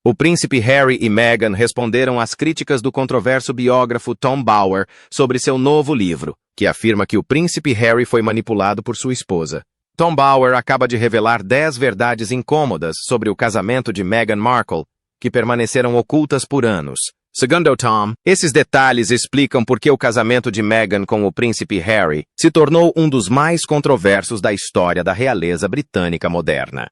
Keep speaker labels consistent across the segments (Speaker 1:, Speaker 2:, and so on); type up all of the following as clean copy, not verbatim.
Speaker 1: O príncipe Harry e Meghan responderam às críticas do controverso biógrafo Tom Bower sobre seu novo livro, que afirma que o príncipe Harry foi manipulado por sua esposa. Tom Bower acaba de revelar 10 verdades incômodas sobre o casamento de Meghan Markle, que permaneceram ocultas por anos. Segundo Tom, esses detalhes explicam por que o casamento de Meghan com o príncipe Harry se tornou um dos mais controversos da história da realeza britânica moderna.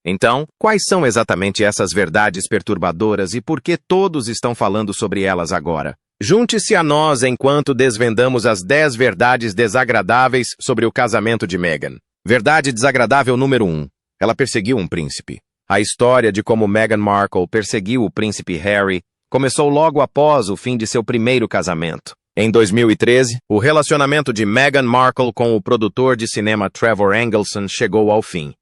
Speaker 1: Então, quais são exatamente essas verdades perturbadoras e por que todos estão falando sobre elas agora? Junte-se a nós enquanto desvendamos as 10 verdades desagradáveis sobre o casamento de Meghan. Verdade desagradável número 1. Ela perseguiu um príncipe. A história de como Meghan Markle perseguiu o príncipe Harry começou logo após o fim de seu primeiro casamento. Em 2013, o relacionamento de Meghan Markle com o produtor de cinema Trevor Engelson chegou ao fim.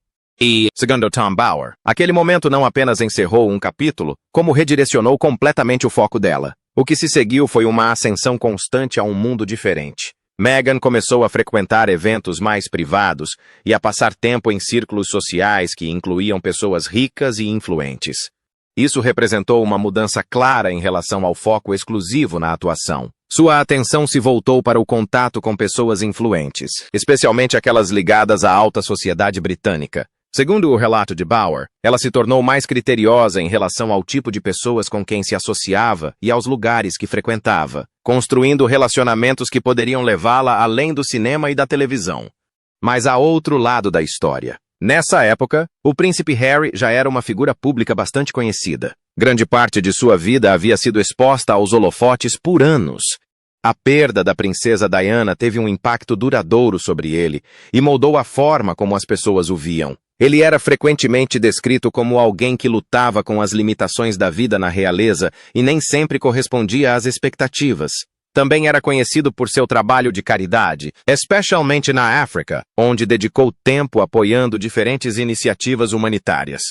Speaker 1: E, segundo Tom Bower, aquele momento não apenas encerrou um capítulo, como redirecionou completamente o foco dela. O que se seguiu foi uma ascensão constante a um mundo diferente. Meghan começou a frequentar eventos mais privados e a passar tempo em círculos sociais que incluíam pessoas ricas e influentes. Isso representou uma mudança clara em relação ao foco exclusivo na atuação. Sua atenção se voltou para o contato com pessoas influentes, especialmente aquelas ligadas à alta sociedade britânica. Segundo o relato de Bower, ela se tornou mais criteriosa em relação ao tipo de pessoas com quem se associava e aos lugares que frequentava, construindo relacionamentos que poderiam levá-la além do cinema e da televisão. Mas há outro lado da história. Nessa época, o príncipe Harry já era uma figura pública bastante conhecida. Grande parte de sua vida havia sido exposta aos holofotes por anos. A perda da princesa Diana teve um impacto duradouro sobre ele e moldou a forma como as pessoas o viam. Ele era frequentemente descrito como alguém que lutava com as limitações da vida na realeza e nem sempre correspondia às expectativas. Também era conhecido por seu trabalho de caridade, especialmente na África, onde dedicou tempo apoiando diferentes iniciativas humanitárias.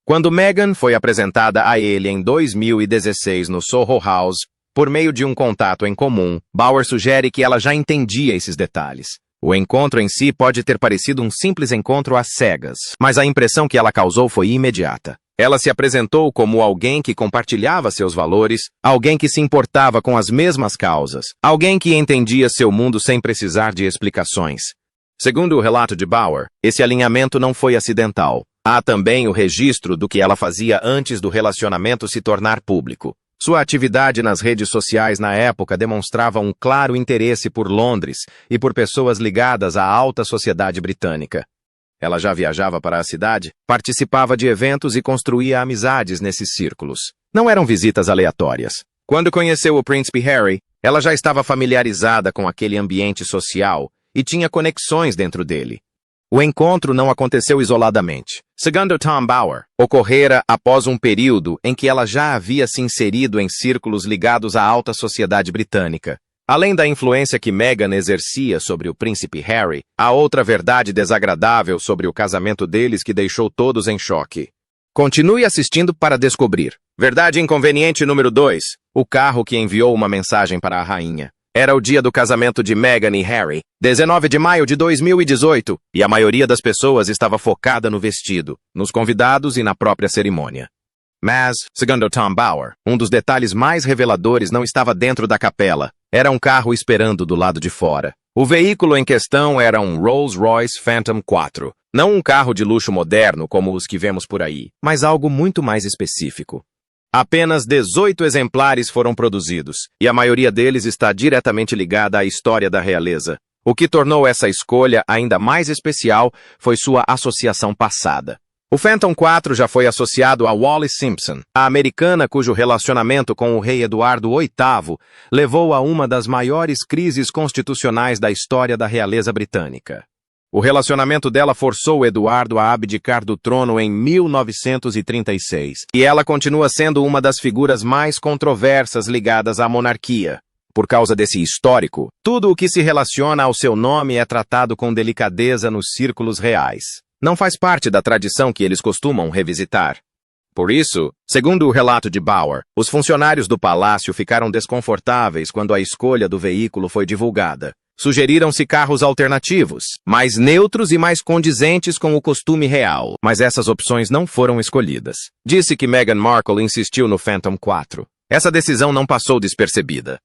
Speaker 1: Quando Meghan foi apresentada a ele em 2016 no Soho House, por meio de um contato em comum, Bower sugere que ela já entendia esses detalhes. O encontro em si pode ter parecido um simples encontro às cegas, mas a impressão que ela causou foi imediata. Ela se apresentou como alguém que compartilhava seus valores, alguém que se importava com as mesmas causas, alguém que entendia seu mundo sem precisar de explicações. Segundo o relato de Bower, esse alinhamento não foi acidental. Há também o registro do que ela fazia antes do relacionamento se tornar público. Sua atividade nas redes sociais na época demonstrava um claro interesse por Londres e por pessoas ligadas à alta sociedade britânica. Ela já viajava para a cidade, participava de eventos e construía amizades nesses círculos. Não eram visitas aleatórias. Quando conheceu o príncipe Harry, ela já estava familiarizada com aquele ambiente social e tinha conexões dentro dele. O encontro não aconteceu isoladamente. Segundo Tom Bower, ocorrera após um período em que ela já havia se inserido em círculos ligados à alta sociedade britânica. Além da influência que Meghan exercia sobre o príncipe Harry, há outra verdade desagradável sobre o casamento deles que deixou todos em choque. Continue assistindo para descobrir. Verdade inconveniente número 2. O carro que enviou uma mensagem para a rainha. Era o dia do casamento de Meghan e Harry, 19 de maio de 2018, e a maioria das pessoas estava focada no vestido, nos convidados e na própria cerimônia. Mas, segundo Tom Bower, um dos detalhes mais reveladores não estava dentro da capela. Era um carro esperando do lado de fora. O veículo em questão era um Rolls-Royce Phantom 4. Não um carro de luxo moderno como os que vemos por aí, mas algo muito mais específico. Apenas 18 exemplares foram produzidos, e a maioria deles está diretamente ligada à história da realeza. O que tornou essa escolha ainda mais especial foi sua associação passada. O Phantom 4 já foi associado a Wallis Simpson, a americana cujo relacionamento com o rei Eduardo VIII levou a uma das maiores crises constitucionais da história da realeza britânica. O relacionamento dela forçou Eduardo a abdicar do trono em 1936, e ela continua sendo uma das figuras mais controversas ligadas à monarquia. Por causa desse histórico, tudo o que se relaciona ao seu nome é tratado com delicadeza nos círculos reais. Não faz parte da tradição que eles costumam revisitar. Por isso, segundo o relato de Bower, os funcionários do palácio ficaram desconfortáveis quando a escolha do veículo foi divulgada. Sugeriram-se carros alternativos, mais neutros e mais condizentes com o costume real, mas essas opções não foram escolhidas. Disse que Meghan Markle insistiu no Phantom 4. Essa decisão não passou despercebida.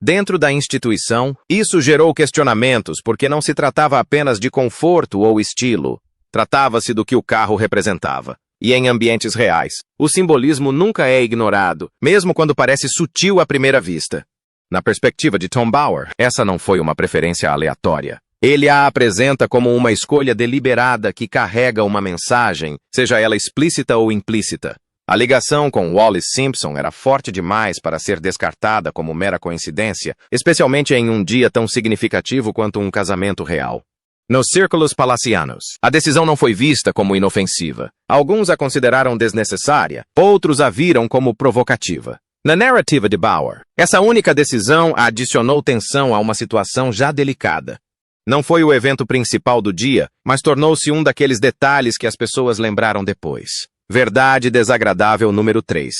Speaker 1: Dentro da instituição, isso gerou questionamentos porque não se tratava apenas de conforto ou estilo. Tratava-se do que o carro representava. E em ambientes reais, o simbolismo nunca é ignorado, mesmo quando parece sutil à primeira vista. Na perspectiva de Tom Bower, essa não foi uma preferência aleatória. Ele a apresenta como uma escolha deliberada que carrega uma mensagem, seja ela explícita ou implícita. A ligação com Wallis Simpson era forte demais para ser descartada como mera coincidência, especialmente em um dia tão significativo quanto um casamento real. Nos círculos palacianos, a decisão não foi vista como inofensiva. Alguns a consideraram desnecessária, outros a viram como provocativa. Na narrativa de Bower, essa única decisão adicionou tensão a uma situação já delicada. Não foi o evento principal do dia, mas tornou-se um daqueles detalhes que as pessoas lembraram depois. Verdade desagradável número 3.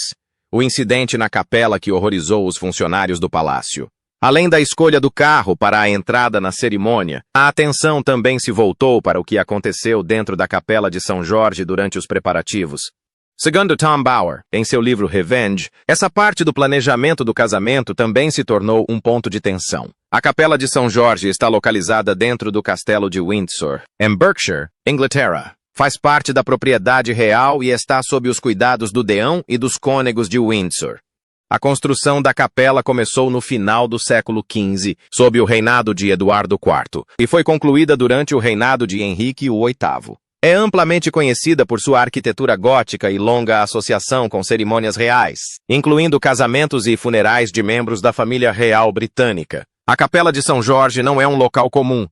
Speaker 1: O incidente na capela que horrorizou os funcionários do palácio. Além da escolha do carro para a entrada na cerimônia, a atenção também se voltou para o que aconteceu dentro da capela de São Jorge durante os preparativos. Segundo Tom Bower, em seu livro Revenge, essa parte do planejamento do casamento também se tornou um ponto de tensão. A capela de São Jorge está localizada dentro do castelo de Windsor, em Berkshire, Inglaterra. Faz parte da propriedade real e está sob os cuidados do deão e dos cônegos de Windsor. A construção da capela começou no final do século XV, sob o reinado de Eduardo IV, e foi concluída durante o reinado de Henrique VIII. É amplamente conhecida por sua arquitetura gótica e longa associação com cerimônias reais, incluindo casamentos e funerais de membros da família real britânica. A Capela de São Jorge não é um local comum.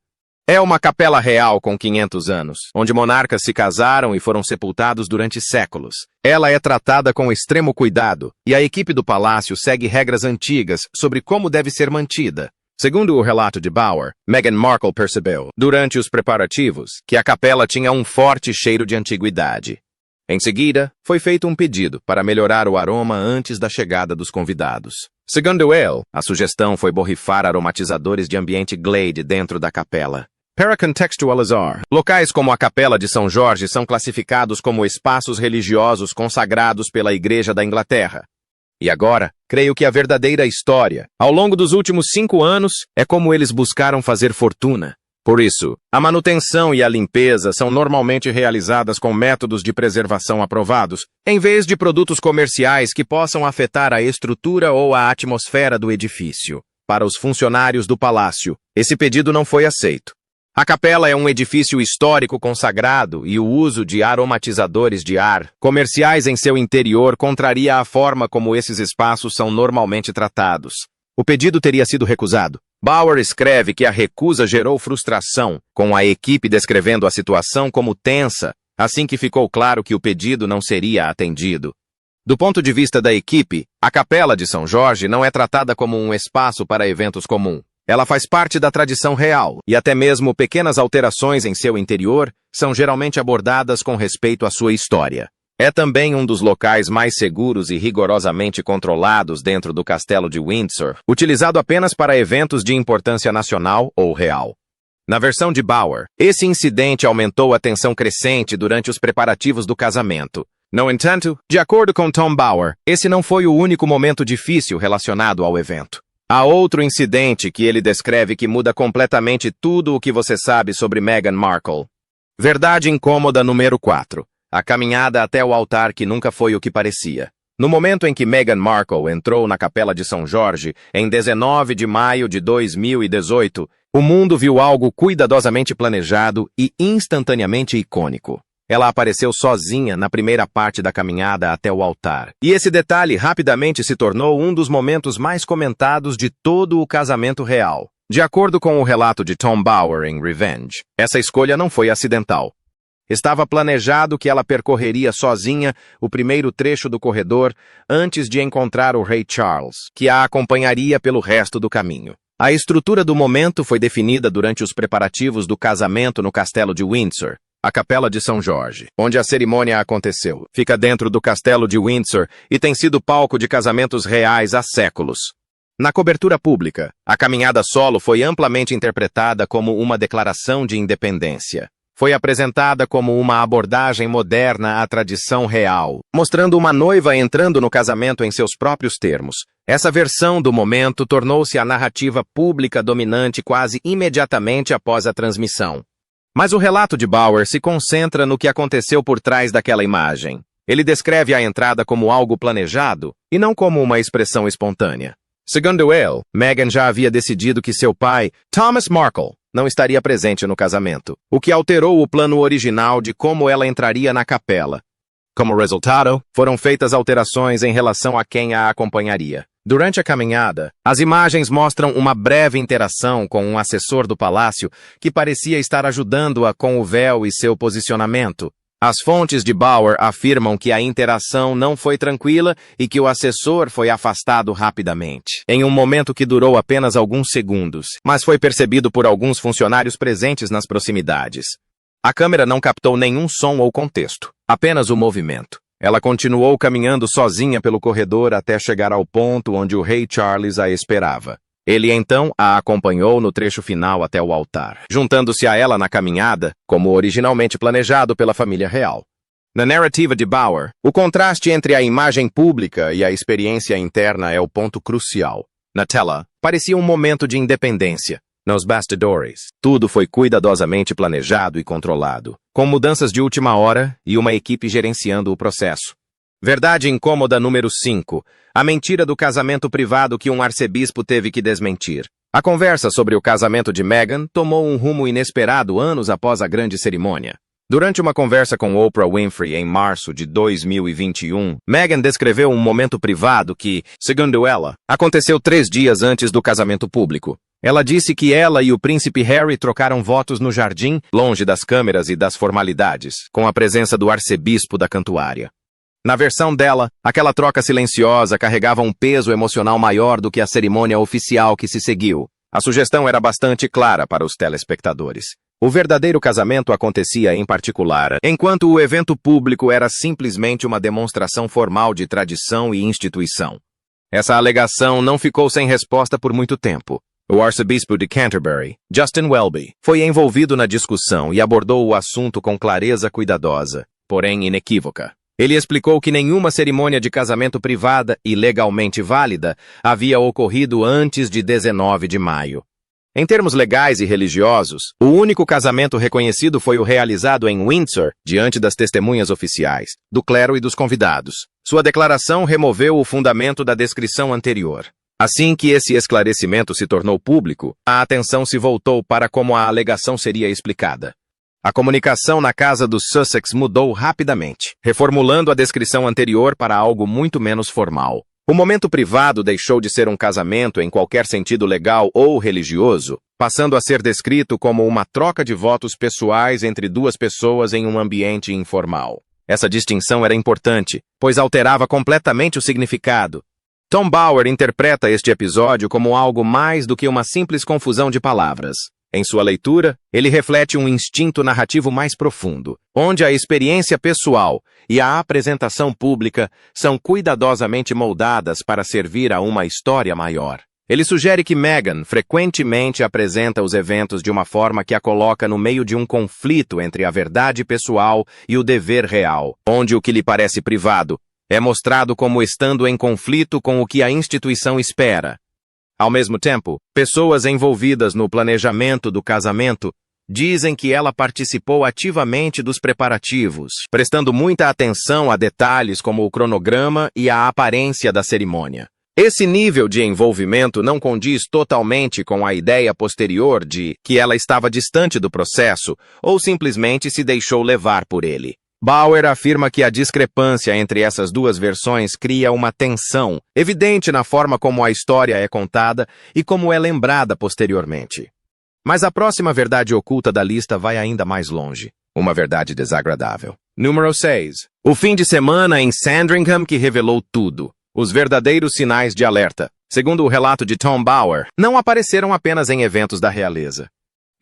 Speaker 1: É uma capela real com 500 anos, onde monarcas se casaram e foram sepultados durante séculos. Ela é tratada com extremo cuidado, e a equipe do palácio segue regras antigas sobre como deve ser mantida. Segundo o relato de Bower, Meghan Markle percebeu, durante os preparativos, que a capela tinha um forte cheiro de antiguidade. Em seguida, foi feito um pedido para melhorar o aroma antes da chegada dos convidados. Segundo ele, a sugestão foi borrifar aromatizadores de ambiente Glade dentro da capela. Para contextualizar, locais como a Capela de São Jorge são classificados como espaços religiosos consagrados pela Igreja da Inglaterra. E agora, creio que a verdadeira história, ao longo dos últimos 5 anos, é como eles buscaram fazer fortuna. Por isso, a manutenção e a limpeza são normalmente realizadas com métodos de preservação aprovados, em vez de produtos comerciais que possam afetar a estrutura ou a atmosfera do edifício. Para os funcionários do palácio, esse pedido não foi aceito. A capela é um edifício histórico consagrado e o uso de aromatizadores de ar comerciais em seu interior contraria a forma como esses espaços são normalmente tratados. O pedido teria sido recusado. Bower escreve que a recusa gerou frustração, com a equipe descrevendo a situação como tensa, assim que ficou claro que o pedido não seria atendido. Do ponto de vista da equipe, a Capela de São Jorge não é tratada como um espaço para eventos comum. Ela faz parte da tradição real, e até mesmo pequenas alterações em seu interior são geralmente abordadas com respeito à sua história. É também um dos locais mais seguros e rigorosamente controlados dentro do Castelo de Windsor, utilizado apenas para eventos de importância nacional ou real. Na versão de Bower, esse incidente aumentou a tensão crescente durante os preparativos do casamento. No entanto, de acordo com Tom Bower, esse não foi o único momento difícil relacionado ao evento. Há outro incidente que ele descreve que muda completamente tudo o que você sabe sobre Meghan Markle. Verdade incômoda número 4. A caminhada até o altar que nunca foi o que parecia. No momento em que Meghan Markle entrou na Capela de São Jorge, em 19 de maio de 2018, o mundo viu algo cuidadosamente planejado e instantaneamente icônico. Ela apareceu sozinha na primeira parte da caminhada até o altar. E esse detalhe rapidamente se tornou um dos momentos mais comentados de todo o casamento real. De acordo com o relato de Tom Bower em Revenge, essa escolha não foi acidental. Estava planejado que ela percorreria sozinha o primeiro trecho do corredor antes de encontrar o rei Charles, que a acompanharia pelo resto do caminho. A estrutura do momento foi definida durante os preparativos do casamento no castelo de Windsor. A Capela de São Jorge, onde a cerimônia aconteceu, fica dentro do castelo de Windsor e tem sido palco de casamentos reais há séculos. Na cobertura pública, a caminhada solo foi amplamente interpretada como uma declaração de independência. Foi apresentada como uma abordagem moderna à tradição real, mostrando uma noiva entrando no casamento em seus próprios termos. Essa versão do momento tornou-se a narrativa pública dominante quase imediatamente após a transmissão. Mas o relato de Bauer se concentra no que aconteceu por trás daquela imagem. Ele descreve a entrada como algo planejado e não como uma expressão espontânea. Segundo ele, Meghan já havia decidido que seu pai, Thomas Markle, não estaria presente no casamento, o que alterou o plano original de como ela entraria na capela. Como resultado, foram feitas alterações em relação a quem a acompanharia. Durante a caminhada, as imagens mostram uma breve interação com um assessor do palácio que parecia estar ajudando-a com o véu e seu posicionamento. As fontes de Bauer afirmam que a interação não foi tranquila e que o assessor foi afastado rapidamente, em um momento que durou apenas alguns segundos, mas foi percebido por alguns funcionários presentes nas proximidades. A câmera não captou nenhum som ou contexto, apenas o movimento. Ela continuou caminhando sozinha pelo corredor até chegar ao ponto onde o rei Charles a esperava. Ele então a acompanhou no trecho final até o altar, juntando-se a ela na caminhada, como originalmente planejado pela família real. Na narrativa de Bauer, o contraste entre a imagem pública e a experiência interna é o ponto crucial. Na tela, parecia um momento de independência. Nos bastidores, tudo foi cuidadosamente planejado e controlado, com mudanças de última hora e uma equipe gerenciando o processo. Verdade incômoda número 5. A mentira do casamento privado que um arcebispo teve que desmentir. A conversa sobre o casamento de Meghan tomou um rumo inesperado anos após a grande cerimônia. Durante uma conversa com Oprah Winfrey em março de 2021, Meghan descreveu um momento privado que, segundo ela, aconteceu 3 dias antes do casamento público. Ela disse que ela e o príncipe Harry trocaram votos no jardim, longe das câmeras e das formalidades, com a presença do arcebispo da Cantuária. Na versão dela, aquela troca silenciosa carregava um peso emocional maior do que a cerimônia oficial que se seguiu. A sugestão era bastante clara para os telespectadores. O verdadeiro casamento acontecia em particular, enquanto o evento público era simplesmente uma demonstração formal de tradição e instituição. Essa alegação não ficou sem resposta por muito tempo. O arcebispo de Canterbury, Justin Welby, foi envolvido na discussão e abordou o assunto com clareza cuidadosa, porém inequívoca. Ele explicou que nenhuma cerimônia de casamento privada e legalmente válida havia ocorrido antes de 19 de maio. Em termos legais e religiosos, o único casamento reconhecido foi o realizado em Windsor, diante das testemunhas oficiais, do clero e dos convidados. Sua declaração removeu o fundamento da descrição anterior. Assim que esse esclarecimento se tornou público, a atenção se voltou para como a alegação seria explicada. A comunicação na casa dos Sussex mudou rapidamente, reformulando a descrição anterior para algo muito menos formal. O momento privado deixou de ser um casamento em qualquer sentido legal ou religioso, passando a ser descrito como uma troca de votos pessoais entre 2 pessoas em um ambiente informal. Essa distinção era importante, pois alterava completamente o significado. Tom Bauer interpreta este episódio como algo mais do que uma simples confusão de palavras. Em sua leitura, ele reflete um instinto narrativo mais profundo, onde a experiência pessoal e a apresentação pública são cuidadosamente moldadas para servir a uma história maior. Ele sugere que Meghan frequentemente apresenta os eventos de uma forma que a coloca no meio de um conflito entre a verdade pessoal e o dever real, onde o que lhe parece privado é mostrado como estando em conflito com o que a instituição espera. Ao mesmo tempo, pessoas envolvidas no planejamento do casamento dizem que ela participou ativamente dos preparativos, prestando muita atenção a detalhes como o cronograma e a aparência da cerimônia. Esse nível de envolvimento não condiz totalmente com a ideia posterior de que ela estava distante do processo ou simplesmente se deixou levar por ele. Bauer afirma que a discrepância entre essas 2 versões cria uma tensão evidente na forma como a história é contada e como é lembrada posteriormente. Mas a próxima verdade oculta da lista vai ainda mais longe. Uma verdade desagradável. Número 6. O fim de semana em Sandringham que revelou tudo. Os verdadeiros sinais de alerta, segundo o relato de Tom Bauer, não apareceram apenas em eventos da realeza.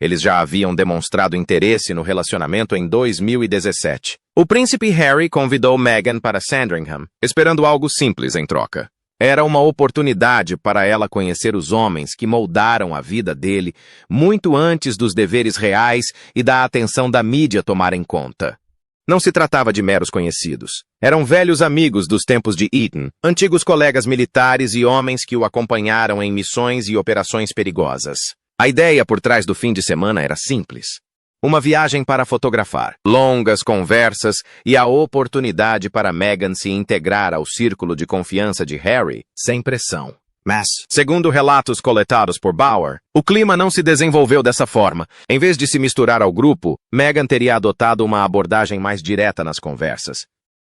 Speaker 1: Eles já haviam demonstrado interesse no relacionamento em 2017. O príncipe Harry convidou Meghan para Sandringham, esperando algo simples em troca. Era uma oportunidade para ela conhecer os homens que moldaram a vida dele muito antes dos deveres reais e da atenção da mídia tomarem conta. Não se tratava de meros conhecidos. Eram velhos amigos dos tempos de Eton, antigos colegas militares e homens que o acompanharam em missões e operações perigosas. A ideia por trás do fim de semana era simples. Uma viagem para fotografar, longas conversas e a oportunidade para Meghan se integrar ao círculo de confiança de Harry, sem pressão. Mas, segundo relatos coletados por Bauer, o clima não se desenvolveu dessa forma. Em vez de se misturar ao grupo, Meghan teria adotado uma abordagem mais direta nas conversas.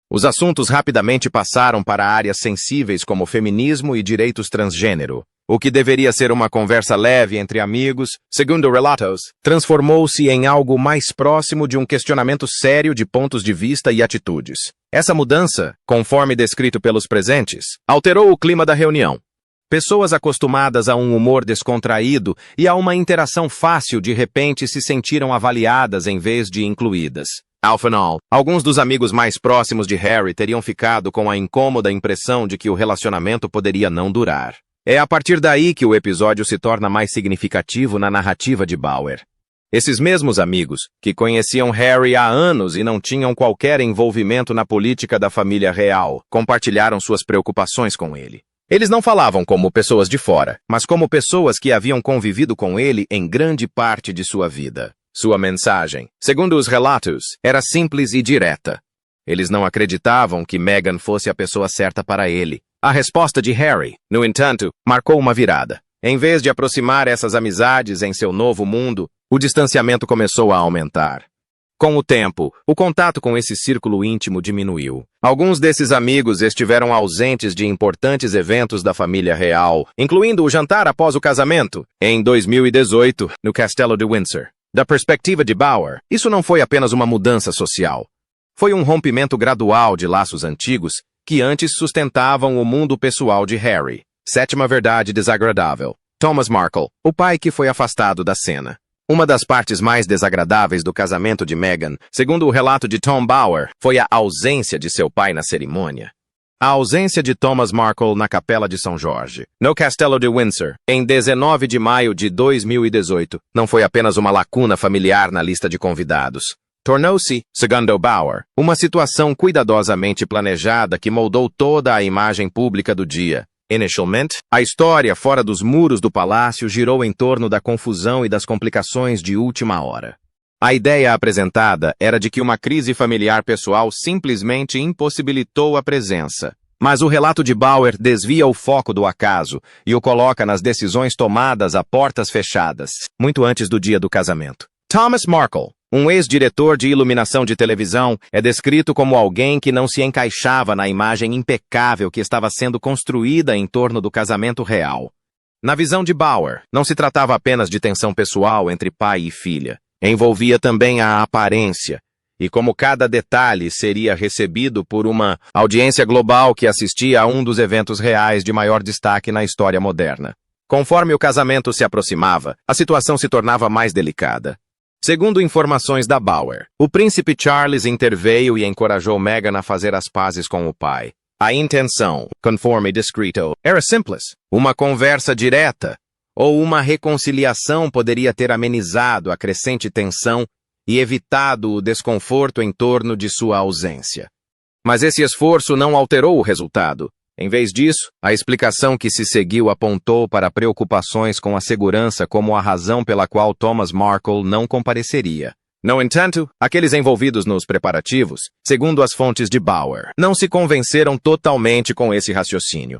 Speaker 1: Os assuntos rapidamente passaram para áreas sensíveis como feminismo e direitos transgênero. O que deveria ser uma conversa leve entre amigos, segundo relatos, transformou-se em algo mais próximo de um questionamento sério de pontos de vista e atitudes. Essa mudança, conforme descrito pelos presentes, alterou o clima da reunião. Pessoas acostumadas a um humor descontraído e a uma interação fácil de repente se sentiram avaliadas em vez de incluídas. Ao final, alguns dos amigos mais próximos de Harry teriam ficado com a incômoda impressão de que o relacionamento poderia não durar. É a partir daí que o episódio se torna mais significativo na narrativa de Bauer. Esses mesmos amigos, que conheciam Harry há anos e não tinham qualquer envolvimento na política da família real, compartilharam suas preocupações com ele. Eles não falavam como pessoas de fora, mas como pessoas que haviam convivido com ele em grande parte de sua vida. Sua mensagem, segundo os relatos, era simples e direta. Eles não acreditavam que Meghan fosse a pessoa certa para ele. A resposta de Harry, no entanto, marcou uma virada. Em vez de aproximar essas amizades em seu novo mundo, o distanciamento começou a aumentar. Com o tempo, o contato com esse círculo íntimo diminuiu. Alguns desses amigos estiveram ausentes de importantes eventos da família real, incluindo o jantar após o casamento, em 2018, no Castelo de Windsor. Da perspectiva de Bauer, isso não foi apenas uma mudança social. Foi um rompimento gradual de laços antigos que antes sustentavam o mundo pessoal de Harry. Sétima verdade desagradável. Thomas Markle, o pai que foi afastado da cena. Uma das partes mais desagradáveis do casamento de Meghan, segundo o relato de Tom Bauer, foi a ausência de seu pai na cerimônia. A ausência de Thomas Markle na Capela de São Jorge, no Castelo de Windsor, em 19 de maio de 2018, não foi apenas uma lacuna familiar na lista de convidados. Tornou-se, segundo Bauer, uma situação cuidadosamente planejada que moldou toda a imagem pública do dia. Inicialmente, a história fora dos muros do palácio girou em torno da confusão e das complicações de última hora. A ideia apresentada era de que uma crise familiar pessoal simplesmente impossibilitou a presença. Mas o relato de Bauer desvia o foco do acaso e o coloca nas decisões tomadas a portas fechadas, muito antes do dia do casamento. Thomas Markle, um ex-diretor de iluminação de televisão, é descrito como alguém que não se encaixava na imagem impecável que estava sendo construída em torno do casamento real. Na visão de Bauer, não se tratava apenas de tensão pessoal entre pai e filha. Envolvia também a aparência, e como cada detalhe seria recebido por uma audiência global que assistia a um dos eventos reais de maior destaque na história moderna. Conforme o casamento se aproximava, a situação se tornava mais delicada. Segundo informações da Bauer, o príncipe Charles interveio e encorajou Meghan a fazer as pazes com o pai. A intenção, conforme descrito, era simples. Uma conversa direta ou uma reconciliação poderia ter amenizado a crescente tensão e evitado o desconforto em torno de sua ausência. Mas esse esforço não alterou o resultado. Em vez disso, a explicação que se seguiu apontou para preocupações com a segurança como a razão pela qual Thomas Markle não compareceria. No entanto, aqueles envolvidos nos preparativos, segundo as fontes de Bauer, não se convenceram totalmente com esse raciocínio.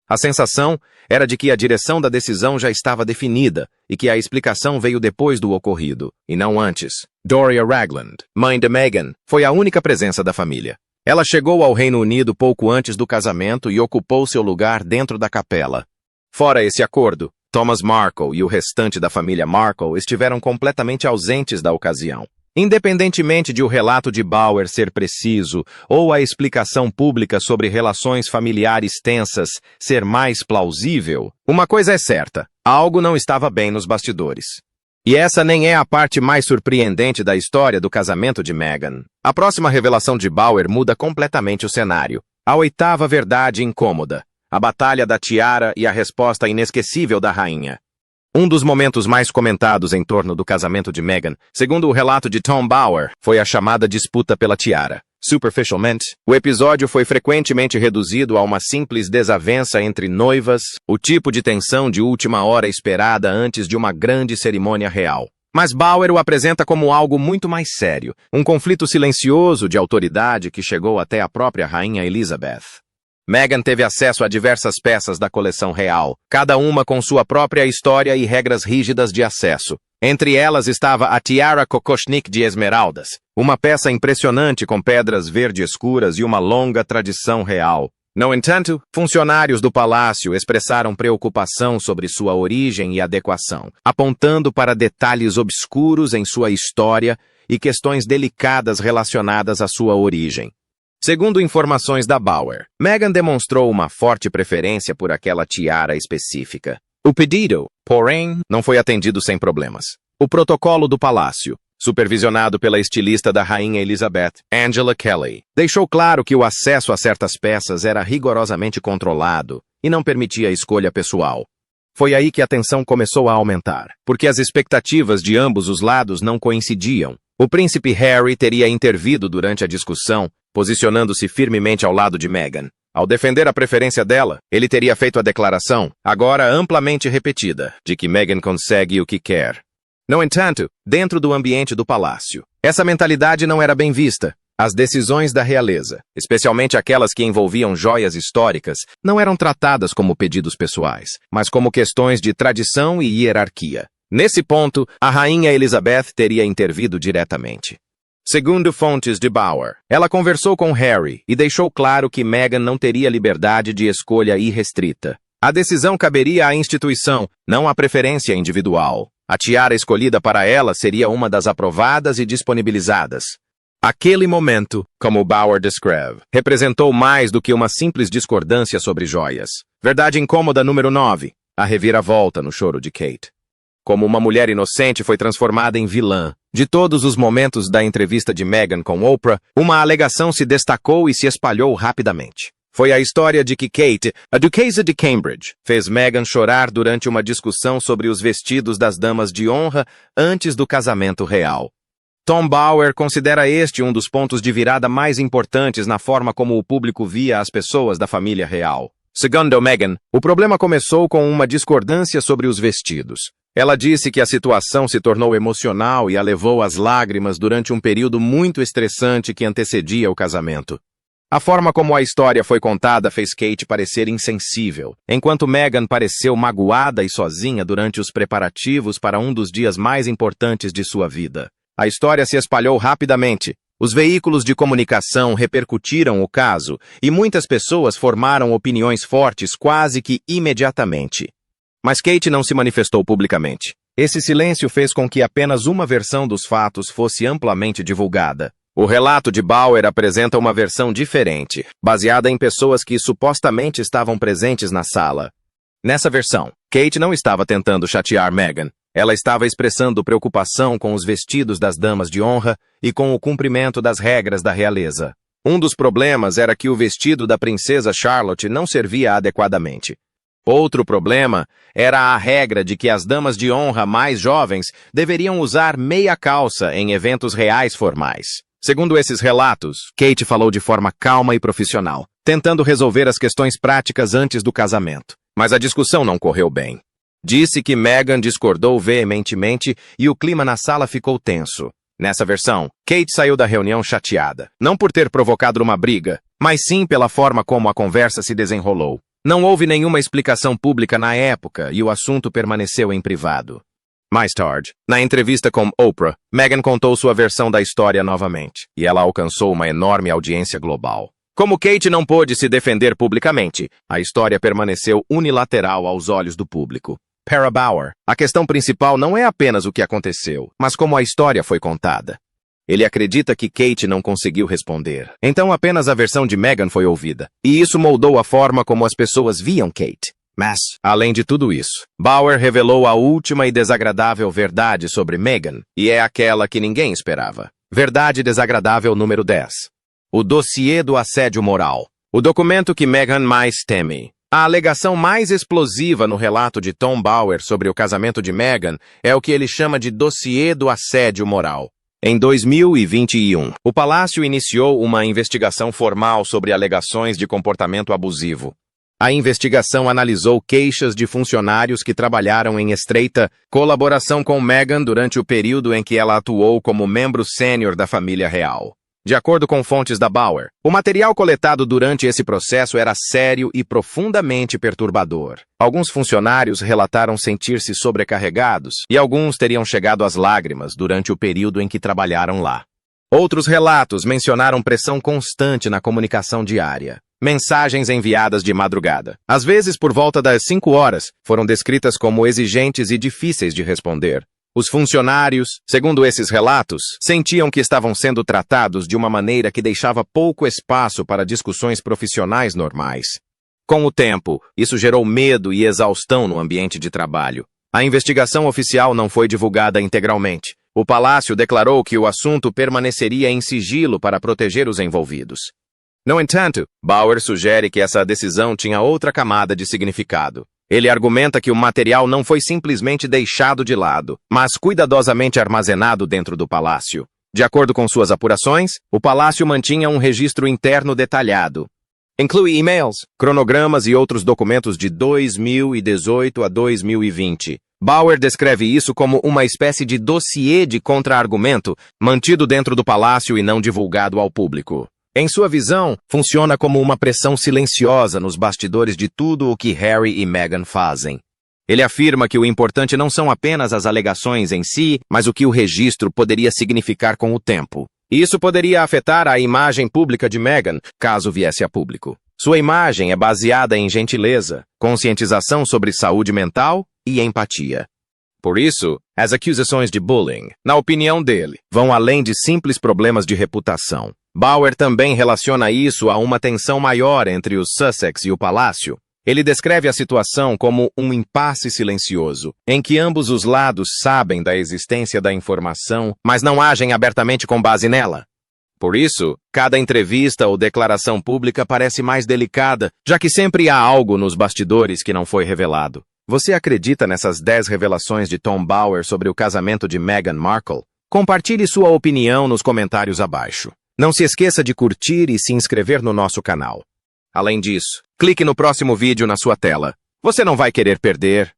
Speaker 1: A sensação era de que a direção da decisão já estava definida e que a explicação veio depois do ocorrido, e não antes. Doria Ragland, mãe de Meghan, foi a única presença da família. Ela chegou ao Reino Unido pouco antes do casamento e ocupou seu lugar dentro da capela. Fora esse acordo, Thomas Markle e o restante da família Markle estiveram completamente ausentes da ocasião. Independentemente de o relato de Bauer ser preciso ou a explicação pública sobre relações familiares tensas ser mais plausível, uma coisa é certa: algo não estava bem nos bastidores. E essa nem é a parte mais surpreendente da história do casamento de Meghan. A próxima revelação de Bauer muda completamente o cenário. A oitava verdade incômoda. a batalha da tiara e a resposta inesquecível da rainha. Um dos momentos mais comentados em torno do casamento de Meghan, segundo o relato de Tom Bower, foi a chamada disputa pela tiara. Superficialmente, o episódio foi frequentemente reduzido a uma simples desavença entre noivas, o tipo de tensão de última hora esperada antes de uma grande cerimônia real. Mas Bower o apresenta como algo muito mais sério, um conflito silencioso de autoridade que chegou até a própria rainha Elizabeth. Meghan teve acesso a diversas peças da coleção real, cada uma com sua própria história e regras rígidas de acesso. Entre elas estava a tiara Kokoshnik de esmeraldas, uma peça impressionante com pedras verde escuras e uma longa tradição real. No entanto, funcionários do palácio expressaram preocupação sobre sua origem e adequação, apontando para detalhes obscuros em sua história e questões delicadas relacionadas à sua origem. Segundo informações da Bower, Meghan demonstrou uma forte preferência por aquela tiara específica. O pedido, porém, não foi atendido sem problemas. O protocolo do palácio, supervisionado pela estilista da rainha Elizabeth, Angela Kelly, deixou claro que o acesso a certas peças era rigorosamente controlado e não permitia a escolha pessoal. Foi aí que a tensão começou a aumentar, porque as expectativas de ambos os lados não coincidiam. O príncipe Harry teria intervido durante a discussão, posicionando-se firmemente ao lado de Meghan. Ao defender a preferência dela, ele teria feito a declaração, agora amplamente repetida, de que Meghan consegue o que quer. No entanto, dentro do ambiente do palácio, essa mentalidade não era bem vista. As decisões da realeza, especialmente aquelas que envolviam joias históricas, não eram tratadas como pedidos pessoais, mas como questões de tradição e hierarquia. Nesse ponto, a rainha Elizabeth teria intervido diretamente. Segundo fontes de Bower, ela conversou com Harry e deixou claro que Meghan não teria liberdade de escolha irrestrita. A decisão caberia à instituição, não à preferência individual. A tiara escolhida para ela seria uma das aprovadas e disponibilizadas. Aquele momento, como Bower descreve, representou mais do que uma simples discordância sobre joias. Verdade incômoda número 9. A reviravolta no choro de Kate. Como uma mulher inocente foi transformada em vilã. De todos os momentos da entrevista de Meghan com Oprah, uma alegação se destacou e se espalhou rapidamente. Foi a história de que Kate, a duquesa de Cambridge, fez Meghan chorar durante uma discussão sobre os vestidos das damas de honra antes do casamento real. Tom Bower considera este um dos pontos de virada mais importantes na forma como o público via as pessoas da família real. Segundo Meghan, o problema começou com uma discordância sobre os vestidos. Ela disse que a situação se tornou emocional e a levou às lágrimas durante um período muito estressante que antecedia o casamento. A forma como a história foi contada fez Kate parecer insensível, enquanto Meghan pareceu magoada e sozinha durante os preparativos para um dos dias mais importantes de sua vida. A história se espalhou rapidamente. Os veículos de comunicação repercutiram o caso e muitas pessoas formaram opiniões fortes quase que imediatamente. Mas Kate não se manifestou publicamente. Esse silêncio fez com que apenas uma versão dos fatos fosse amplamente divulgada. O relato de Bower apresenta uma versão diferente, baseada em pessoas que supostamente estavam presentes na sala. Nessa versão, Kate não estava tentando chatear Meghan. Ela estava expressando preocupação com os vestidos das damas de honra e com o cumprimento das regras da realeza. Um dos problemas era que o vestido da princesa Charlotte não servia adequadamente. Outro problema era a regra de que as damas de honra mais jovens deveriam usar meia calça em eventos reais formais. Segundo esses relatos, Kate falou de forma calma e profissional, tentando resolver as questões práticas antes do casamento. Mas a discussão não correu bem. Disse que Meghan discordou veementemente e o clima na sala ficou tenso. Nessa versão, Kate saiu da reunião chateada, não por ter provocado uma briga, mas sim pela forma como a conversa se desenrolou. Não houve nenhuma explicação pública na época e o assunto permaneceu em privado. Mais tarde, na entrevista com Oprah, Meghan contou sua versão da história novamente, e ela alcançou uma enorme audiência global. Como Kate não pôde se defender publicamente, a história permaneceu unilateral aos olhos do público. Para Bower, a questão principal não é apenas o que aconteceu, mas como a história foi contada. Ele acredita que Kate não conseguiu responder, então apenas a versão de Meghan foi ouvida, e isso moldou a forma como as pessoas viam Kate. Mas, além de tudo isso, Bower revelou a última e desagradável verdade sobre Meghan, e é aquela que ninguém esperava. Verdade desagradável número 10. O dossiê do assédio moral. O documento que Meghan mais teme. A alegação mais explosiva no relato de Tom Bower sobre o casamento de Meghan é o que ele chama de dossiê do assédio moral. Em 2021, o Palácio iniciou uma investigação formal sobre alegações de comportamento abusivo. A investigação analisou queixas de funcionários que trabalharam em estreita colaboração com Meghan durante o período em que ela atuou como membro sênior da família real. De acordo com fontes da Bower, o material coletado durante esse processo era sério e profundamente perturbador. Alguns funcionários relataram sentir-se sobrecarregados e alguns teriam chegado às lágrimas durante o período em que trabalharam lá. Outros relatos mencionaram pressão constante na comunicação diária. Mensagens enviadas de madrugada, às vezes por volta das 5 horas, foram descritas como exigentes e difíceis de responder. Os funcionários, segundo esses relatos, sentiam que estavam sendo tratados de uma maneira que deixava pouco espaço para discussões profissionais normais. Com o tempo, isso gerou medo e exaustão no ambiente de trabalho. A investigação oficial não foi divulgada integralmente. O Palácio declarou que o assunto permaneceria em sigilo para proteger os envolvidos. No entanto, Bower sugere que essa decisão tinha outra camada de significado. Ele argumenta que o material não foi simplesmente deixado de lado, mas cuidadosamente armazenado dentro do palácio. De acordo com suas apurações, o palácio mantinha um registro interno detalhado. Inclui e-mails, cronogramas e outros documentos de 2018 a 2020. Bower descreve isso como uma espécie de dossiê de contra-argumento mantido dentro do palácio e não divulgado ao público. Em sua visão, funciona como uma pressão silenciosa nos bastidores de tudo o que Harry e Meghan fazem. Ele afirma que o importante não são apenas as alegações em si, mas o que o registro poderia significar com o tempo. Isso poderia afetar a imagem pública de Meghan, caso viesse a público. Sua imagem é baseada em gentileza, conscientização sobre saúde mental e empatia. Por isso, as acusações de bullying, na opinião dele, vão além de simples problemas de reputação. Bower também relaciona isso a uma tensão maior entre os Sussex e o Palácio. Ele descreve a situação como um impasse silencioso, em que ambos os lados sabem da existência da informação, mas não agem abertamente com base nela. Por isso, cada entrevista ou declaração pública parece mais delicada, já que sempre há algo nos bastidores que não foi revelado. Você acredita nessas 10 revelações de Tom Bower sobre o casamento de Meghan Markle? Compartilhe sua opinião nos comentários abaixo. Não se esqueça de curtir e se inscrever no nosso canal. Além disso, clique no próximo vídeo na sua tela. Você não vai querer perder.